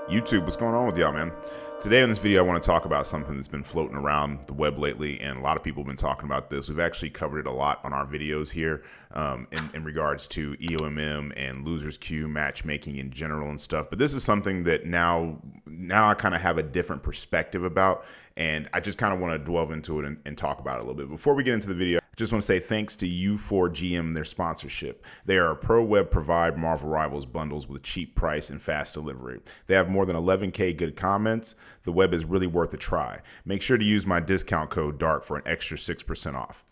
YouTube, what's going on with y'all, man? Today in this video, I want to talk about something that's been floating around the web lately, and a lot of people have been talking about this. We've actually covered it a lot on our videos here in regards to EOMM and losers queue, matchmaking in general and stuff. But this is something that now I kind of have a different perspective about, and I just kind of want to delve into it and talk about it a little bit. Before we get into the video, I just want to say thanks to U4GM, their sponsorship. They are a pro web provide Marvel Rivals bundles with a cheap price and fast delivery. They have more than 11K good comments. The web is really worth a try. Make sure to use my discount code DARK for an extra 6% off.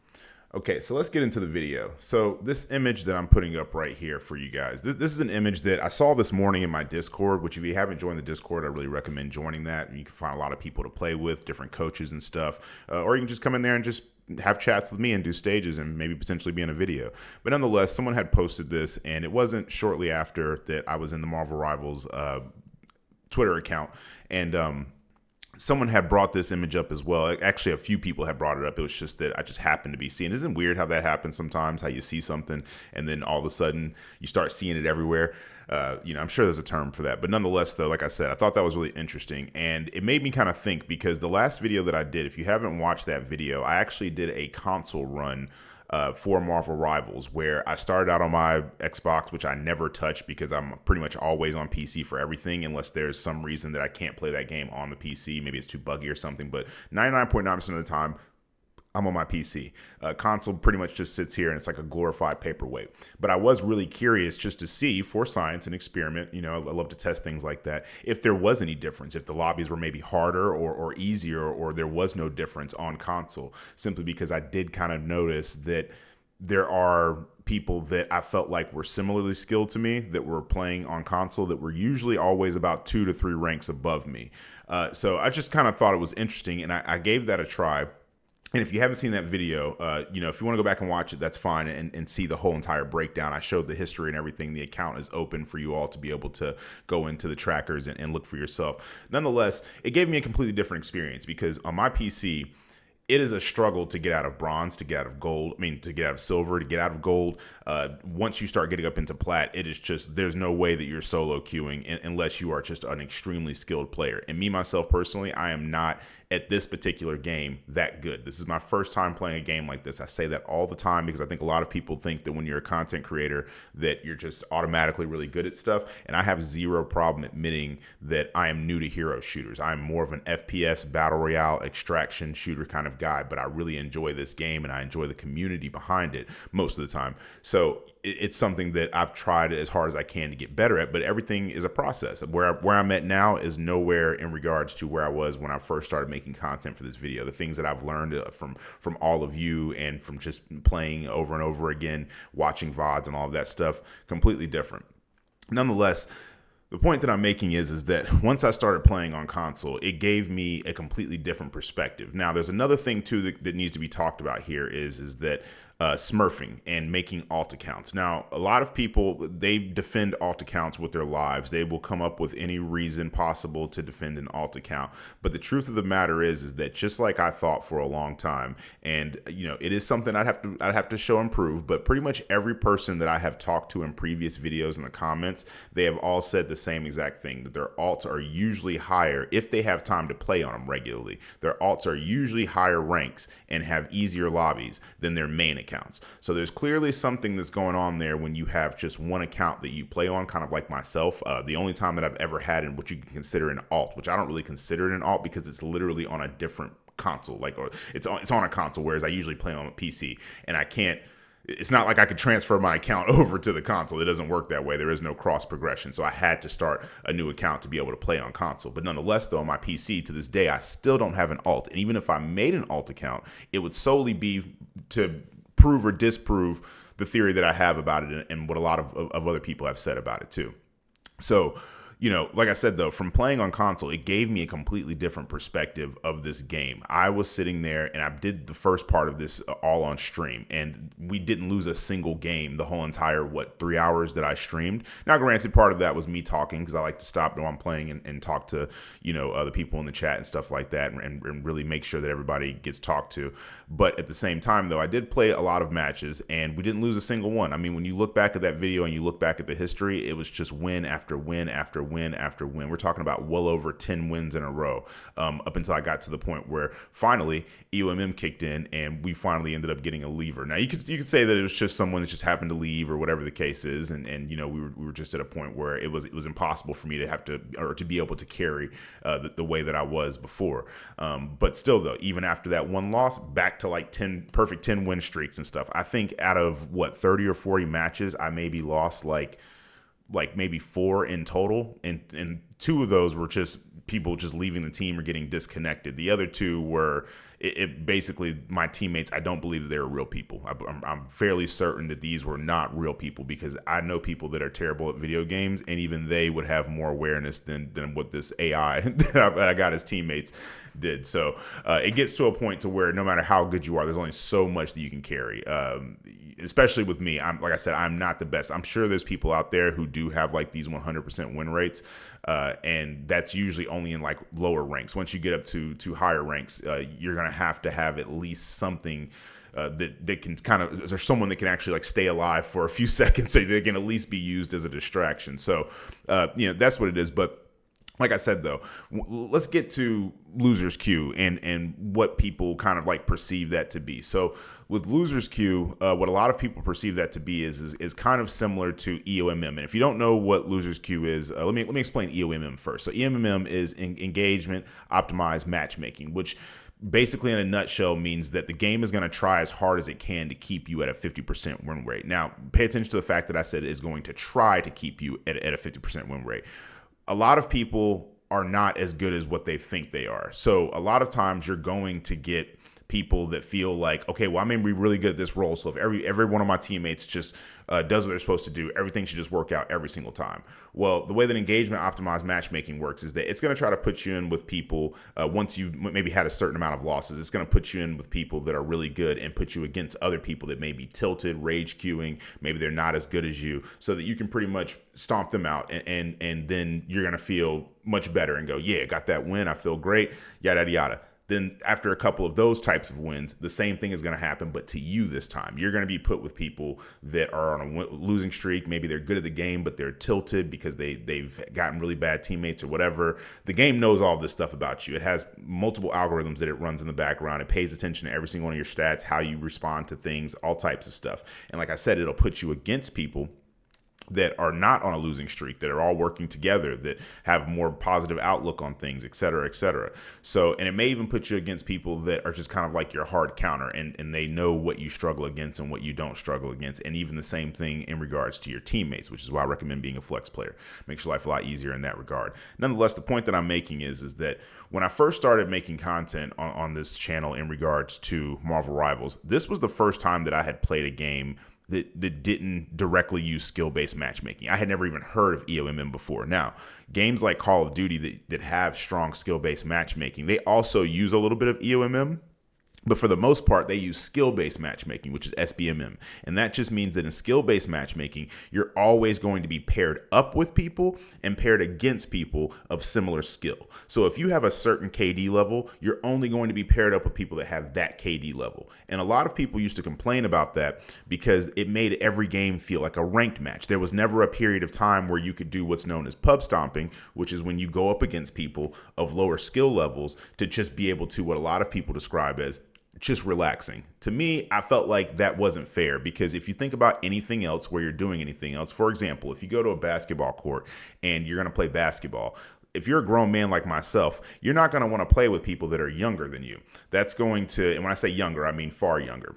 Okay, so let's get into the video. So this image that I'm putting up right here for you guys, this is an image that I saw this morning in my Discord, which if you haven't joined the Discord, I really recommend joining that. You can find a lot of people to play with, different coaches and stuff, or you can just come in there and just have chats with me and do stages and maybe potentially be in a video. But nonetheless, someone had posted this, and it wasn't shortly after that I was in the Marvel Rivals Twitter account, and someone had brought this image up as well. Actually, a few people had brought it up. It was just that I just happened to be seeing. Isn't it weird how that happens sometimes? How you see something and then all of a sudden you start seeing it everywhere. I'm sure there's a term for that. But nonetheless, though, like I said, I thought that was really interesting. And it made me kind of think, because the last video that I did, if you haven't watched that video, I actually did a console run for Marvel Rivals, where I started out on my Xbox, which I never touch because I'm pretty much always on PC for everything, unless there's some reason that I can't play that game on the PC. Maybe it's too buggy or something, but 99.9% of the time, I'm on my PC. Console pretty much just sits here and it's like a glorified paperweight. But I was really curious just to see, for science and experiment, I love to test things like that, if there was any difference, if the lobbies were maybe harder or easier, or there was no difference on console, simply because I did kind of notice that there are people that I felt like were similarly skilled to me that were playing on console that were usually always about 2 to 3 ranks above me. So I just kind of thought it was interesting, and I gave that a try. And if you haven't seen that video, if you want to go back and watch it, that's fine, and see the whole entire breakdown. I showed the history and everything. The account is open for you all to be able to go into the trackers and look for yourself. Nonetheless, it gave me a completely different experience, because on my PC, it is a struggle to get out of bronze, to get out of gold. To get out of silver, to get out of gold. Once you start getting up into plat, it is just, there's no way that you're solo queuing unless you are just an extremely skilled player. And me, myself, personally, I am not at this particular game that good. This is my first time playing a game like this. I say that all the time because I think a lot of people think that when you're a content creator that you're just automatically really good at stuff. And I have zero problem admitting that I am new to hero shooters. I'm more of an FPS, battle royale, extraction shooter kind of guy, but I really enjoy this game and I enjoy the community behind it most of the time. So it's something that I've tried as hard as I can to get better at, but everything is a process. Where I'm at now is nowhere in regards to where I was when I first started making content for this video. The things that I've learned from all of you and from just playing over and over again, watching VODs and all of that stuff, completely different. Nonetheless, the point that I'm making is that once I started playing on console, it gave me a completely different perspective. Now, there's another thing too that needs to be talked about here is that Smurfing and making alt accounts. Now, a lot of people, they defend alt accounts with their lives. They will come up with any reason possible to defend an alt account. But the truth of the matter is that just like I thought for a long time, and it is something I'd have to show and prove, but pretty much every person that I have talked to in previous videos in the comments, they have all said the same exact thing, that their alts are usually higher if they have time to play on them regularly. Their alts are usually higher ranks and have easier lobbies than their main accounts. So there's clearly something that's going on there when you have just one account that you play on, kind of like myself. The only time that I've ever had in what you can consider an alt, which I don't really consider it an alt because it's literally on a different console, or it's on a console, whereas I usually play on a PC, and I can't. It's not like I could transfer my account over to the console. It doesn't work that way. There is no cross progression. So I had to start a new account to be able to play on console. But nonetheless, though, on my PC to this day, I still don't have an alt. And even if I made an alt account, it would solely be to prove or disprove the theory that I have about it and what a lot of other people have said about it too. So, like I said, though, from playing on console, it gave me a completely different perspective of this game. I was sitting there and I did the first part of this all on stream, and we didn't lose a single game the whole entire, 3 hours that I streamed. Now, granted, part of that was me talking because I like to stop while I'm playing and talk to, other people in the chat and stuff like that and really make sure that everybody gets talked to. But at the same time, though, I did play a lot of matches and we didn't lose a single one. I mean, when you look back at that video and you look back at the history, it was just win after win after win after win. We're talking about well over 10 wins in a row, up until I got to the point where finally EOMM kicked in and we finally ended up getting a lever. Now you could say that it was just someone that just happened to leave or whatever the case is, and you know, we were just at a point where it was impossible for me to have to, or to be able to carry the way that I was before. But still though, even after that one loss, back to like 10 perfect 10 win streaks and stuff. I think out of what, 30 or 40 matches, I maybe lost like maybe 4 in total, and 2 of those were just people just leaving the team or getting disconnected. The other 2 were it basically my teammates. I don't believe that they were real people. I'm fairly certain that these were not real people, because I know people that are terrible at video games, and even they would have more awareness than what this AI that I got as teammates did. So it gets to a point to where no matter how good you are, there's only so much that you can carry. Especially with me, like I said, I'm not the best. I'm sure there's people out there who do have like these 100% win rates, and that's usually only in like lower ranks. Once you get up to higher ranks, you're gonna have to have at least something that can kind of, there's someone that can actually like stay alive for a few seconds, so they can at least be used as a distraction. So you know, that's what it is. But like I said, though, let's get to losers queue and what people kind of like perceive that to be. So with losers queue, what a lot of people perceive that to be is kind of similar to EOMM. And if you don't know what losers queue is, let me explain EOMM first. So EOMM is engagement optimized matchmaking, which basically in a nutshell means that the game is going to try as hard as it can to keep you at a 50% win rate. Now, pay attention to the fact that I said it is going to try to keep you at a 50% win rate. A lot of people are not as good as what they think they are. So a lot of times you're going to get people that feel like, okay, well, I'm going to be really good at this role. So if every one of my teammates just does what they're supposed to do, everything should just work out every single time. Well, the way that engagement optimized matchmaking works is that it's going to try to put you in with people, once you've maybe had a certain amount of losses, it's going to put you in with people that are really good and put you against other people that may be tilted, rage queuing, maybe they're not as good as you, so that you can pretty much stomp them out, and then you're going to feel much better and go, yeah, got that win, I feel great, yada, yada, yada. Then after a couple of those types of wins, the same thing is going to happen, but to you this time. You're going to be put with people that are on a losing streak. Maybe they're good at the game, but they're tilted because they've gotten really bad teammates or whatever. The game knows all this stuff about you. It has multiple algorithms that it runs in the background. It pays attention to every single one of your stats, how you respond to things, all types of stuff. And like I said, it'll put you against people that are not on a losing streak, that are all working together, that have more positive outlook on things, et cetera, et cetera. So, and it may even put you against people that are just kind of like your hard counter, and they know what you struggle against and what you don't struggle against. And even the same thing in regards to your teammates, which is why I recommend being a flex player. Makes your life a lot easier in that regard. Nonetheless, the point that I'm making is that when I first started making content on this channel in regards to Marvel Rivals, this was the first time that I had played a game that didn't directly use skill-based matchmaking. I had never even heard of EOMM before. Now, games like Call of Duty that have strong skill-based matchmaking, they also use a little bit of EOMM, but for the most part, they use skill-based matchmaking, which is SBMM. And that just means that in skill-based matchmaking, you're always going to be paired up with people and paired against people of similar skill. So if you have a certain KD level, you're only going to be paired up with people that have that KD level. And a lot of people used to complain about that because it made every game feel like a ranked match. There was never a period of time where you could do what's known as pub stomping, which is when you go up against people of lower skill levels to just be able to, what a lot of people describe as just relaxing. To me, I felt like that wasn't fair, because if you think about anything else where you're doing anything else, for example, if you go to a basketball court and you're going to play basketball, if you're a grown man like myself, you're not going to want to play with people that are younger than you. That's going to, and when I say younger, I mean far younger.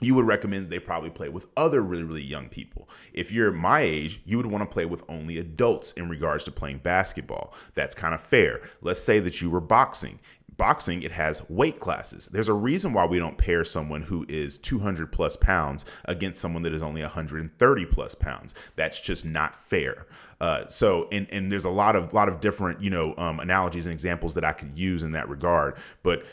You would recommend they probably play with other really, really young people. If you're my age, you would want to play with only adults in regards to playing basketball. That's kind of fair. Let's say that you were boxing. Boxing, it has weight classes. There's a reason why we don't pair someone who is 200 plus pounds against someone that is only 130 plus pounds. That's just not fair. So there's a lot of different, analogies and examples that I could use in that regard. But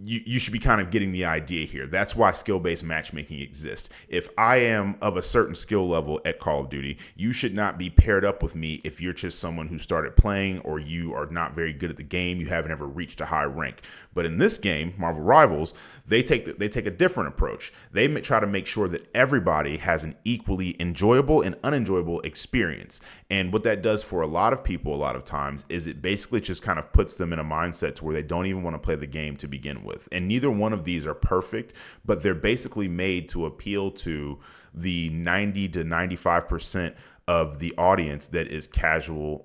you should be kind of getting the idea here. That's why skill-based matchmaking exists. If I am of a certain skill level at Call of Duty, you should not be paired up with me if you're just someone who started playing or you are not very good at the game, you haven't ever reached a high rank. But in this game, Marvel Rivals, they take a different approach. They try to make sure that everybody has an equally enjoyable and unenjoyable experience. And what that does for a lot of people a lot of times is it basically just kind of puts them in a mindset to where they don't even want to play the game to begin with. And neither one of these are perfect, but they're basically made to appeal to the 90 to 95% of the audience that is casual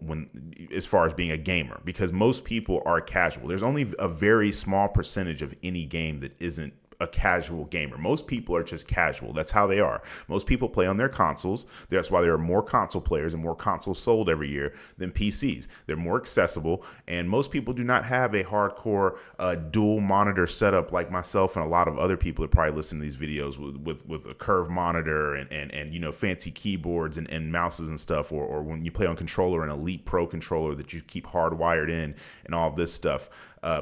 as far as being a gamer, because most people are casual. There's only a very small percentage of any game that isn't a casual gamer. Most people are just casual. That's how they are. Most people play on their consoles. That's why there are more console players and more consoles sold every year than PCs. They're more accessible, and most people do not have a hardcore dual monitor setup like myself and a lot of other people that probably listen to these videos with a curved monitor and fancy keyboards and mouses and stuff, or when you play on controller, an Elite Pro controller that you keep hardwired in and all this stuff.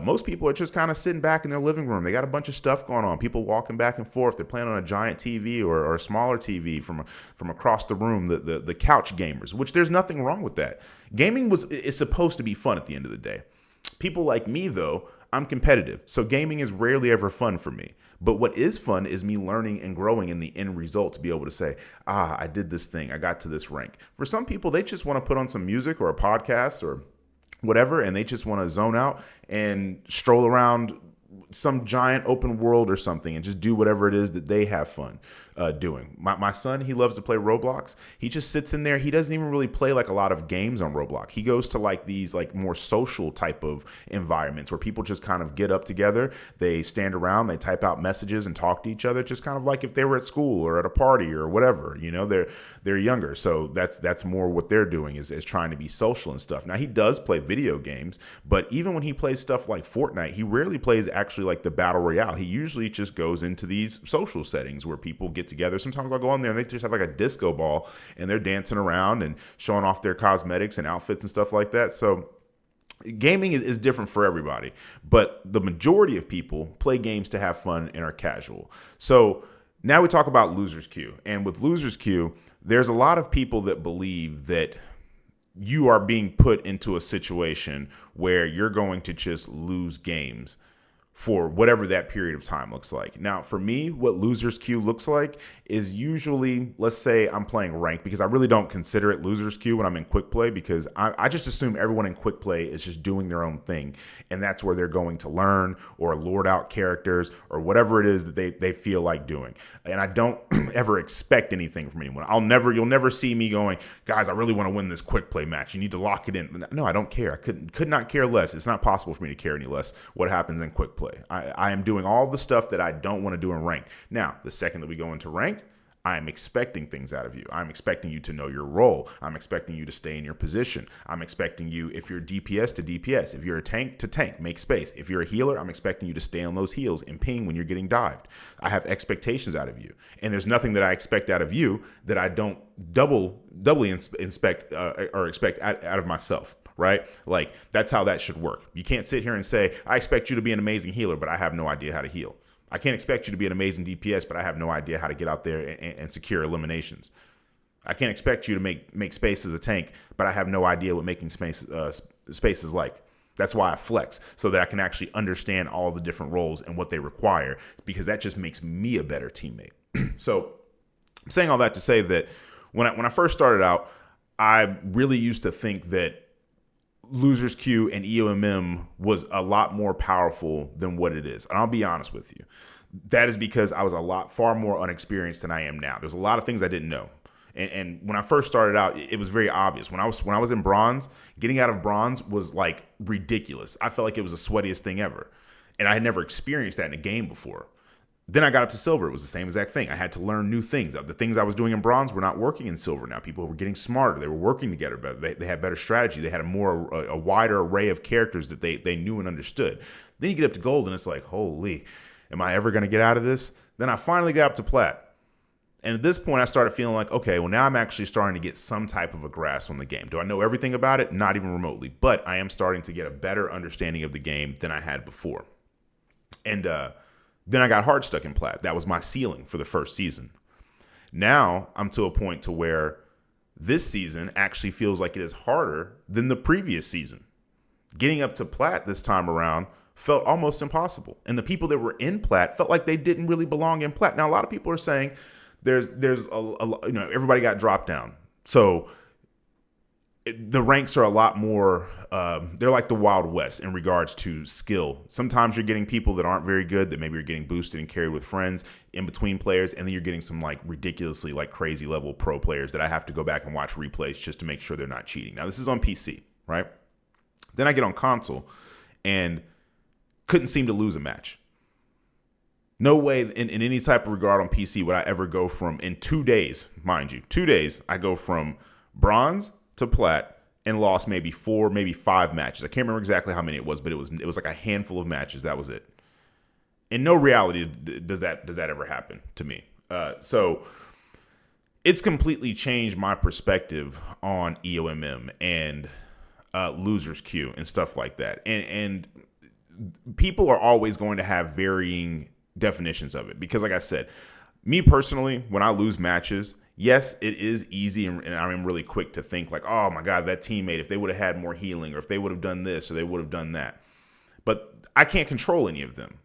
Most people are just kind of sitting back in their living room. They got a bunch of stuff going on. People walking back and forth. They're playing on a giant TV or a smaller TV from across the room. The couch gamers, which there's nothing wrong with that. Gaming is supposed to be fun at the end of the day. People like me, though, I'm competitive, so gaming is rarely ever fun for me. But what is fun is me learning and growing in the end result to be able to say, I did this thing. I got to this rank. For some people, they just want to put on some music or a podcast or whatever, and they just want to zone out and stroll around some giant open world or something and just do whatever it is that they have fun doing. My son, he loves to play Roblox. He just sits in there. He doesn't even really play like a lot of games on Roblox. He goes to like these like more social type of environments where people just kind of get up together. They stand around, they type out messages and talk to each other, just kind of like if they were at school or at a party or whatever. They're younger, so that's more what they're doing is trying to be social and stuff. Now, he does play video games, but even when he plays stuff like Fortnite, he rarely plays actually like the battle royale. He usually just goes into these social settings where people get together. Sometimes I'll go on there and they just have like a disco ball and they're dancing around and showing off their cosmetics and outfits and stuff like that. So gaming is different for everybody, but the majority of people play games to have fun and are casual. So now we talk about Losers Queue. And with Losers Queue, there's a lot of people that believe that you are being put into a situation where you're going to just lose games for whatever that period of time looks like. Now, for me, what Losers Queue looks like is usually, let's say I'm playing ranked, because I really don't consider it Losers Queue when I'm in quick play, because I just assume everyone in quick play is just doing their own thing. And that's where they're going to learn or lord out characters or whatever it is that they feel like doing. And I don't ever expect anything from anyone. You'll never see me going, guys, I really want to win this quick play match. You need to lock it in. No, I don't care. I could not care less. It's not possible for me to care any less what happens in quick play. I am doing all the stuff that I don't want to do in ranked. Now, the second that we go into ranked, I'm expecting things out of you. I'm expecting you to know your role. I'm expecting you to stay in your position. I'm expecting you, if you're DPS, to DPS. If you're a tank, to tank, make space. If you're a healer, I'm expecting you to stay on those heals and ping when you're getting dived. I have expectations out of you. And there's nothing that I expect out of you that I don't doubly expect out of myself. Right? Like, that's how that should work. You can't sit here and say, I expect you to be an amazing healer, but I have no idea how to heal. I can't expect you to be an amazing DPS, but I have no idea how to get out there and secure eliminations. I can't expect you to make space as a tank, but I have no idea what making space is like. That's why I flex, so that I can actually understand all the different roles and what they require, because that just makes me a better teammate. So I'm saying all that to say that when I first started out, I really used to think that Losers Queue and EOMM was a lot more powerful than what it is. And I'll be honest with you. That is because I was far more unexperienced than I am now. There's a lot of things I didn't know. And when I first started out, it was very obvious. When I was in bronze, getting out of bronze was like ridiculous. I felt like it was the sweatiest thing ever. And I had never experienced that in a game before. Then I got up to silver. It was the same exact thing. I had to learn new things. The things I was doing in bronze were not working in silver now. People were getting smarter. They were working together better. They had better strategy. They had a wider array of characters that they knew and understood. Then you get up to gold, and it's like, holy, am I ever going to get out of this? Then I finally got up to plat. And at this point, I started feeling like, okay, well, now I'm actually starting to get some type of a grasp on the game. Do I know everything about it? Not even remotely. But I am starting to get a better understanding of the game than I had before. And then I got hard stuck in plat. That was my ceiling for the first season. Now I'm to a point to where this season actually feels like it is harder than the previous season. Getting up to plat this time around felt almost impossible. And the people that were in plat felt like they didn't really belong in plat. Now, a lot of people are saying there's everybody got dropped down. So the ranks are a lot more, they're like the Wild West in regards to skill. Sometimes you're getting people that aren't very good, that maybe you're getting boosted and carried with friends in between players. And then you're getting some like ridiculously like crazy level pro players that I have to go back and watch replays just to make sure they're not cheating. Now, this is on PC, right? Then I get on console and couldn't seem to lose a match. No way in any type of regard on PC would I ever go from, in 2 days, mind you, 2 days, I go from bronze to plat and lost maybe 4, maybe 5 matches. I can't remember exactly how many it was, but it was like a handful of matches. That was it. In no reality does that ever happen to me. So it's completely changed my perspective on EOMM and losers queue and stuff like that. And people are always going to have varying definitions of it, because like I said, me personally, when I lose matches, yes, it is easy, and I'm really quick to think like, oh my God, that teammate, if they would have had more healing, or if they would have done this, or they would have done that. But I can't control any of them.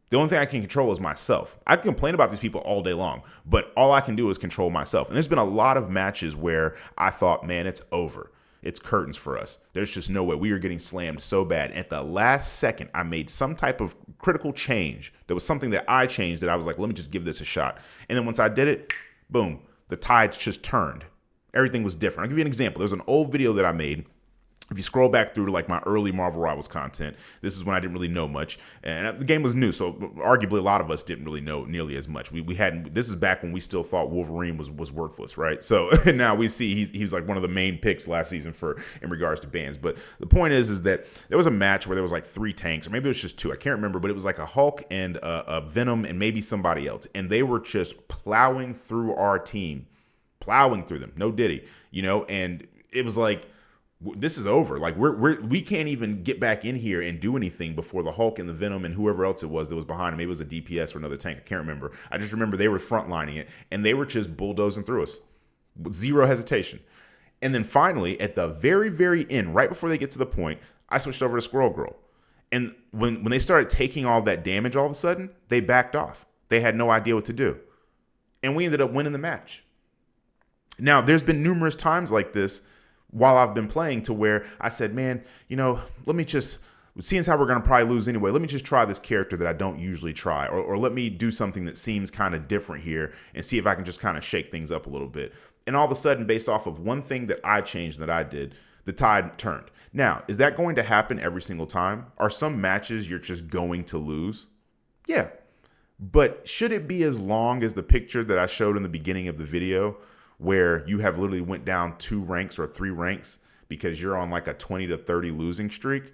The only thing I can control is myself. I can complain about these people all day long, but all I can do is control myself. And there's been a lot of matches where I thought, man, it's over. It's curtains for us. There's just no way. We are getting slammed so bad. At the last second, I made some type of critical change. There was something that I changed that I was like, let me just give this a shot. And then once I did it, boom, the tides just turned. Everything was different. I'll give you an example. There's an old video that I made. If you scroll back through to like my early Marvel Rivals content, this is when I didn't really know much, and the game was new, so arguably a lot of us didn't really know nearly as much. We hadn't. This is back when we still thought Wolverine was worthless, right? So now we see he's like one of the main picks last season in regards to bans. But the point is that there was a match where there was like 3 tanks, or maybe it was just 2. I can't remember, but it was like a Hulk and a Venom and maybe somebody else, and they were just plowing through our team, plowing through them. No diddy, and it was like, this is over. Like we can't even get back in here and do anything before the Hulk and the Venom and whoever else it was that was behind him. Maybe it was a DPS or another tank. I can't remember. I just remember they were frontlining it, and they were just bulldozing through us with zero hesitation. And then finally, at the very, very end, right before they get to the point, I switched over to Squirrel Girl. And when they started taking all that damage, all of a sudden, they backed off. They had no idea what to do. And we ended up winning the match. Now, there's been numerous times like this while I've been playing to where I said, man, let me just, seeing as how we're going to probably lose anyway, let me just try this character that I don't usually try, or let me do something that seems kind of different here and see if I can just kind of shake things up a little bit. And all of a sudden, based off of one thing that I changed that I did, the tide turned. Now, is that going to happen every single time? Are some matches you're just going to lose? Yeah. But should it be as long as the picture that I showed in the beginning of the video, where you have literally went down 2 ranks or 3 ranks because you're on like a 20 to 30 losing streak?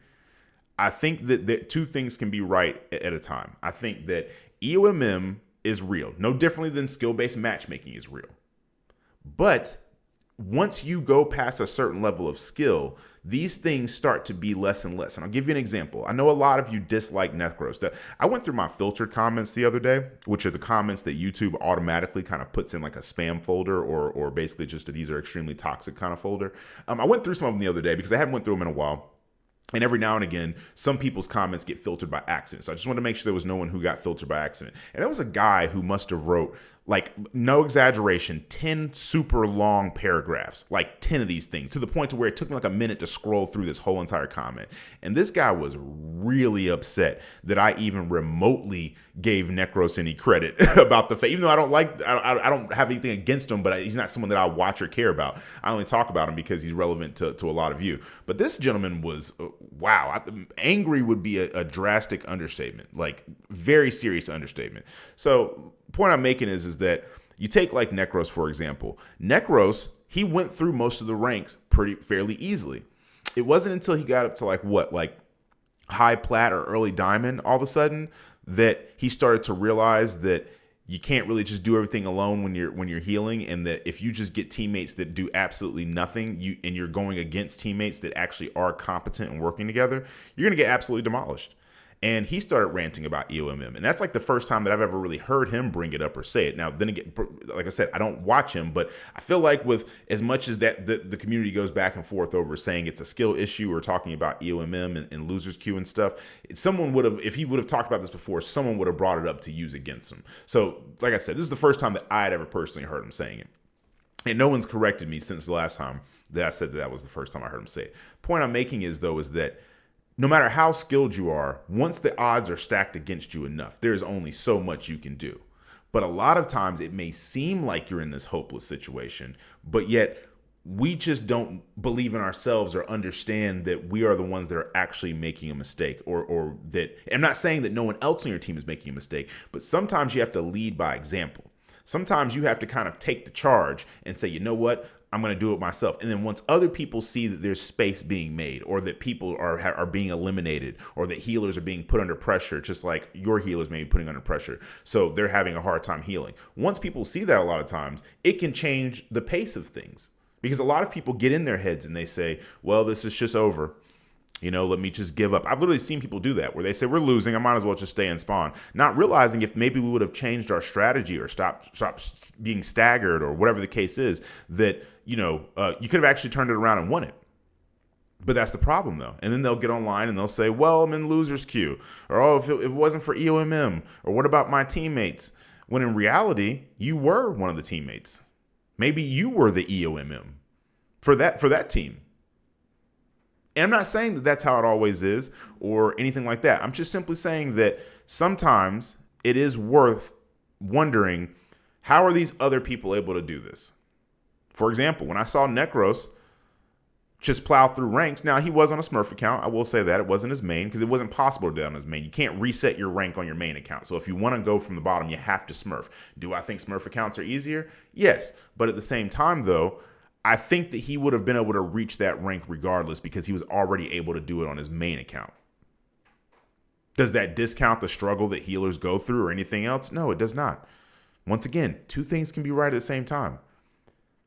I think that 2 things can be right at a time. I think that EOMM is real, no differently than skill-based matchmaking is real. But once you go past a certain level of skill, these things start to be less and less. And I'll give you an example. I know a lot of you dislike Necros. I went through my filtered comments the other day, which are the comments that YouTube automatically kind of puts in like a spam folder, or basically just these are extremely toxic kind of folder. I went through some of them the other day because I haven't went through them in a while. And every now and again, some people's comments get filtered by accident. So I just wanted to make sure there was no one who got filtered by accident. And there was a guy who must have wrote, like, no exaggeration, 10 super long paragraphs, like 10 of these things, to the point to where it took me like a minute to scroll through this whole entire comment. And this guy was really upset that I even remotely gave Necros any credit about the fact, even though I don't have anything against him, but he's not someone that I watch or care about. I only talk about him because he's relevant to a lot of you. But this gentleman was, wow, angry would be a drastic understatement, like very serious understatement. So point I'm making is that you take like Necros, for example. Necros, he went through most of the ranks fairly easily. It wasn't until he got up to like high plat or early diamond, all of a sudden, that he started to realize that you can't really just do everything alone when you're healing, and that if you just get teammates that do absolutely nothing, you're going against teammates that actually are competent and working together, you're going to get absolutely demolished. And he started ranting about EOMM. And that's like the first time that I've ever really heard him bring it up or say it. Now, then again, like I said, I don't watch him, but I feel like with as much as that the community goes back and forth over saying it's a skill issue or talking about EOMM and losers queue and stuff, someone would have, if he would have talked about this before, someone would have brought it up to use against him. So like I said, this is the first time that I had ever personally heard him saying it. And no one's corrected me since the last time that I said that was the first time I heard him say it. Point I'm making is, though, is that no matter how skilled you are, once the odds are stacked against you enough, there's only so much you can do. But a lot of times it may seem like you're in this hopeless situation, but yet we just don't believe in ourselves or understand that we are the ones that are actually making a mistake, or that I'm not saying that no one else on your team is making a mistake, but sometimes you have to lead by example. Sometimes you have to kind of take the charge and say, you know what? I'm going to do it myself. And then once other people see that there's space being made, or that people are being eliminated, or that healers are being put under pressure, just like your healers may be putting under pressure, so they're having a hard time healing. Once people see that, a lot of times it can change the pace of things, because a lot of people get in their heads and they say, well, this is just over. Let me just give up. I've literally seen people do that where they say, we're losing, I might as well just stay and spawn. Not realizing if maybe we would have changed our strategy or stopped being staggered or whatever the case is, that, you could have actually turned it around and won it. But that's the problem, though. And then they'll get online and they'll say, well, I'm in loser's queue. Or, oh, if it wasn't for EOMM. Or what about my teammates? When in reality, you were one of the teammates. Maybe you were the EOMM for that team. And I'm not saying that that's how it always is or anything like that. I'm just simply saying that sometimes it is worth wondering, how are these other people able to do this? For example, when I saw Necros just plow through ranks, now he was on a Smurf account. I will say that it wasn't his main, because it wasn't possible to do it on his main. You can't reset your rank on your main account. So if you want to go from the bottom, you have to Smurf. Do I think Smurf accounts are easier? Yes. But at the same time, though, I think that he would have been able to reach that rank regardless, because he was already able to do it on his main account. Does that discount the struggle that healers go through or anything else? No, it does not. Once again, two things can be right at the same time.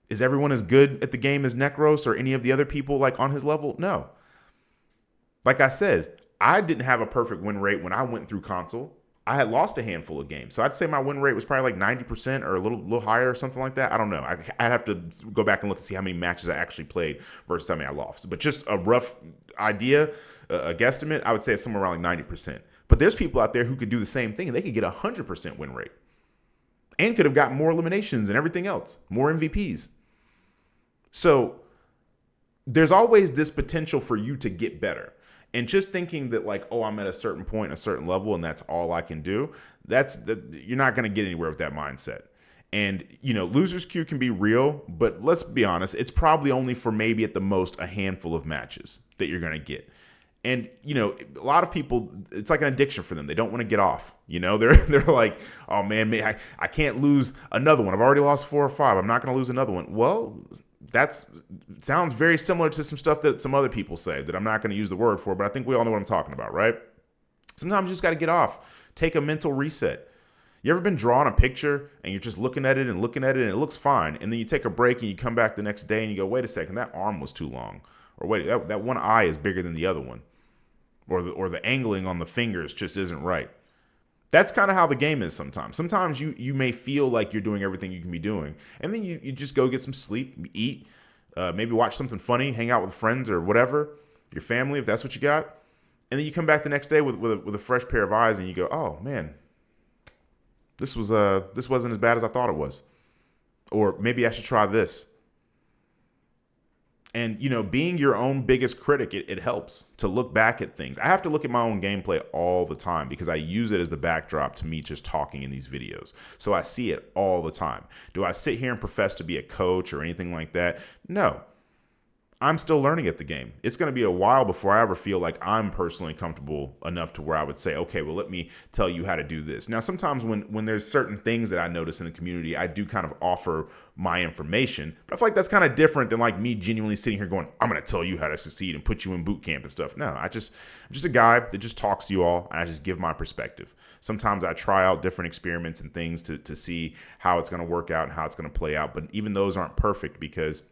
Is everyone as good at the game as Necros or any of the other people like on his level? No. Like I said, I didn't have a perfect win rate when I went through console. I had lost a handful of games. So I'd say my win rate was probably like 90% or a little higher or something like that. I don't know. I'd have to go back and look and see how many matches I actually played versus how many I lost. But just a rough idea, a guesstimate, I would say it's somewhere around like 90%. But there's people out there who could do the same thing and they could get a 100% win rate and could have gotten more eliminations and everything else, more MVPs. So there's always this potential for you to get better. And just thinking that like, oh, I'm at a certain point, a certain level, and that's all I can do, you're not going to get anywhere with that mindset. And, loser's queue can be real, but let's be honest, it's probably only for maybe at the most a handful of matches that you're going to get. And, a lot of people, it's like an addiction for them. They don't want to get off. They're like, oh, man, I can't lose another one. I've already lost 4 or 5. I'm not going to lose another one. Well, that sounds very similar to some stuff that some other people say that I'm not going to use the word for, but I think we all know what I'm talking about, right? Sometimes you just got to get off. Take a mental reset. You ever been drawing a picture and you're just looking at it and it looks fine, and then you take a break and you come back the next day and you go, wait a second, that arm was too long. Or wait, that one eye is bigger than the other one. Or the angling on the fingers just isn't right. That's kind of how the game is sometimes. Sometimes you may feel like you're doing everything you can be doing, and then you just go get some sleep, eat, maybe watch something funny, hang out with friends or whatever, your family if that's what you got, and then you come back the next day with a fresh pair of eyes and you go, oh man, this wasn't as bad as I thought it was, or maybe I should try this. And, being your own biggest critic, it helps to look back at things. I have to look at my own gameplay all the time because I use it as the backdrop to me just talking in these videos. So I see it all the time. Do I sit here and profess to be a coach or anything like that? No. I'm still learning at the game. It's going to be a while before I ever feel like I'm personally comfortable enough to where I would say, okay, well, let me tell you how to do this. Now, sometimes when there's certain things that I notice in the community, I do kind of offer my information, but I feel like that's kind of different than like me genuinely sitting here going, I'm going to tell you how to succeed and put you in boot camp and stuff. No, I'm just a guy that just talks to you all and I just give my perspective. Sometimes I try out different experiments and things to see how it's going to work out and how it's going to play out. But even those aren't perfect because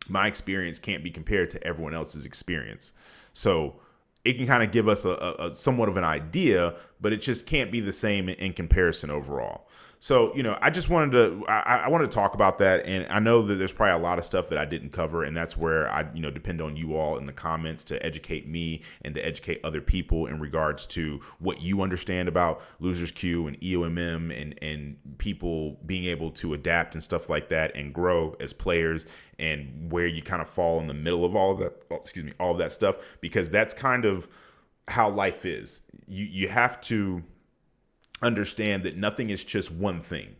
my experience can't be compared to everyone else's experience. So it can kind of give us a somewhat of an idea, but it just can't be the same in comparison overall. So, I just wanted to I wanted to talk about that, and I know that there's probably a lot of stuff that I didn't cover, and that's where I depend on you all in the comments to educate me and to educate other people in regards to what you understand about losers queue and EOMM and people being able to adapt and stuff like that and grow as players, and where you kind of fall in the middle of all of that. All of that stuff, because that's kind of how life is. You have to understand that nothing is just one thing.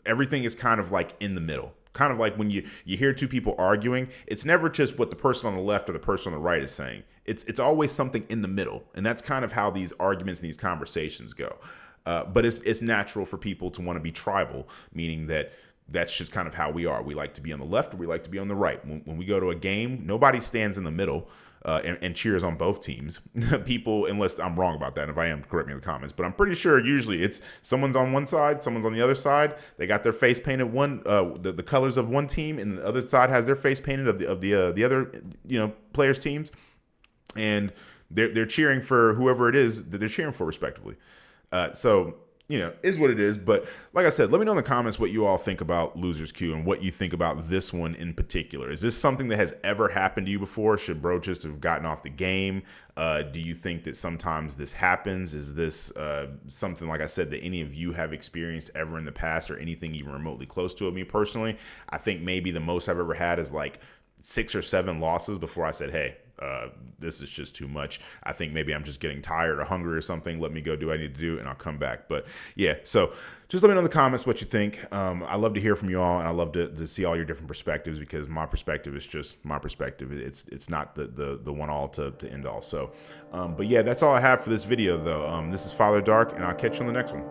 Everything is kind of like in the middle. Kind of like when you hear two people arguing, it's never just what the person on the left or the person on the right is saying. It's always something in the middle, and that's kind of how these arguments and these conversations go. But it's natural for people to want to be tribal, meaning that that's just kind of how we are. We like to be on the left or we like to be on the right. When we go to a game, nobody stands in the middle and cheers on both teams. People, unless I'm wrong about that, and if I am, correct me in the comments, but I'm pretty sure usually it's someone's on one side, someone's on the other side. They got their face painted the colors of one team, and the other side has their face painted of the other players' teams, and they're cheering for whoever it is that they're cheering for, respectively. So is what it is. But like I said, let me know in the comments what you all think about Losers Queue and what you think about this one in particular. Is this something that has ever happened to you before? Should bro just have gotten off the game? Do you think that sometimes this happens? Is this something, like I said, that any of you have experienced ever in the past, or anything even remotely close to it? Me personally, I think maybe the most I've ever had is like 6 or 7 losses before I said, hey, this is just too much. I think maybe I'm just getting tired or hungry or something. Let me go do what I need to do, and I'll come back. But yeah, so just let me know in the comments what you think. I love to hear from you all, and I love to see all your different perspectives, because my perspective is just my perspective. It's not the one all to end all. So, but yeah, that's all I have for this video, though. This is Father Dark, and I'll catch you on the next one.